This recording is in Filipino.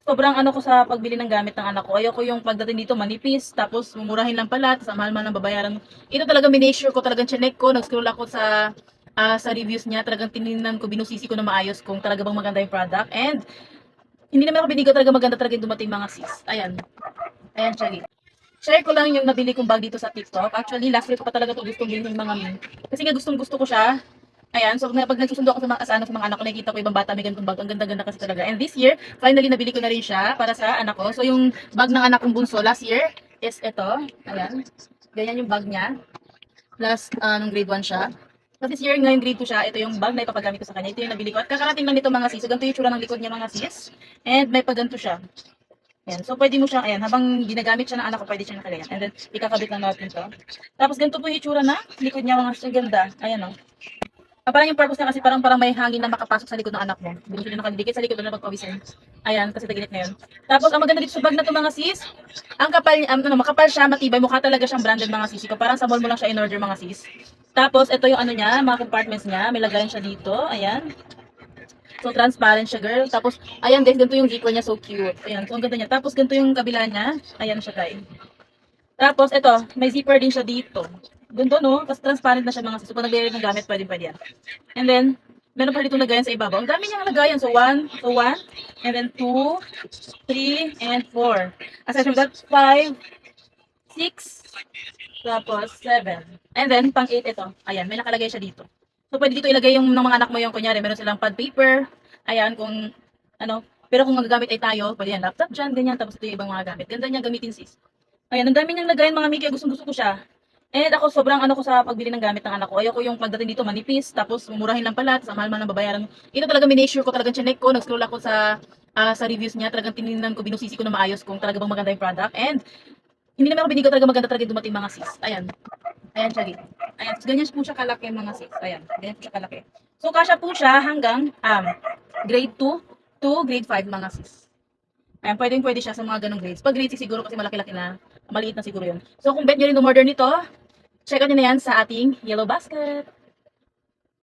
sobrang ano ko sa pagbili ng gamit ng anak ko. Ayoko yung pagdating dito manipis, tapos mumurahin lang pala, tapos ang mahal-mahal ng babayaran. Ito talaga minake sure ko, talagang chinek ko, nag-scroll ako sa reviews niya, talagang tinignan ko, binusisi ko na maayos kung talaga bang maganda yung product. And hindi naman ako binigo, talaga maganda talaga yung dumating mga sis. Ayan. Ayan, Chari. Share ko lang yung nabili kong bag dito sa TikTok. Actually, last week ko pa talaga ito gustong bilhin yung mga min. Kasi nga gustong gusto ko siya. Ayan, so pag nagsusundo ako sa mga anak ko, nakikita ko ibang bata may ganitong bag. Ang ganda-ganda kasi talaga. And this year, finally nabili ko na rin siya para sa anak ko. So yung bag ng anak kong bunso last year is ito. Ayan. Ganyan yung bag niya. Last, nung grade 1 siya. Tapos this year, ngayon grade 2 siya, ito yung bag na ipapagamit ko sa kanya. Ito yung nabili ko. At kakarating lang nito mga sis. So ganito yung tsura ng likod niya mga sis. And may paganto siya. Ayan. So, pwede mo siyang, ayan, habang ginagamit siya ng anak ko, pwede siya nakalagyan. And then, ikakabit lang natin to. Tapos, ganito po yung itsura na likod niya, mga ang ganda. Ayan, o. Parang yung purpose niya kasi parang may hangin na makapasok sa likod ng anak mo. Hindi mo siya nakadidikit sa likod na pagpawisin. Ayan, kasi taginit ngayon. Tapos, ang maganda dito sa bag na to mga sis, ang kapal, makapal siya, matibay, mukha talaga siyang branded mga sis. Parang sa mall mo lang siya in-order mga sis. Tapos, ito yung ano niya, mga compartments niya, may lagayan siya dito. Ayan. So, transparent siya, girl. Tapos, ayan guys, ganito yung zipper niya. So cute. Ayan, so ang ganda niya. Tapos, ganito yung kabila niya. Ayan siya, guys. Tapos, ito, may zipper din siya dito. Ganda, no? Tapos, transparent na siya mga sis. So, pag nag-read ng gamit, pwede yan. And then, meron pa dito lagayan sa ibabaw. Ang dami niyang lagayan. So, 1, and then 2, 3, and 4. Aside from that, 5, 6, tapos 7. And then, pang 8 ito. Ayan, may nakalagay siya dito. So, pwede dito ilagay yung ng mga anak mo yung kunyari, meron silang pad paper. Ayan, kung ano. Pero kung magagamit ay tayo, pwede yan laptop dyan, ganyan. Tapos ito yung ibang mga gamit. Ganda niya gamitin sis. Ayan, ang dami niyang lagayan mga Miki. Gustong-gusto ko siya. And ako, sobrang ano ko sa pagbili ng gamit ng anak ko. Ayoko yung pagdating dito manipis, tapos mumurahin lang pala, tapos ang mahal-mahal ng babayaran. Ito talaga minake sure ko, talagang chinek ko, nag-scroll ako sa reviews niya, talagang tinignan ko, binusisi ko na maayos kung talaga bang maganda yung product. And hindi naman ako binigo, talaga maganda talaga yung dumating mga sis. Ayan. Ayan siya dito. Ayan, so, ganyan po siya kalaki mga sis. Ayan, ganyan po siya kalaki. So, kasya po siya hanggang grade 2 to grade 5 mga sis. Ayan, pwede siya sa mga ganong grades. Pag grade 6 siguro kasi malaki-laki na, maliit na siguro yun. So, kung bet nyo rin umorder nito, check out nyo na yan sa ating Yellow Basket.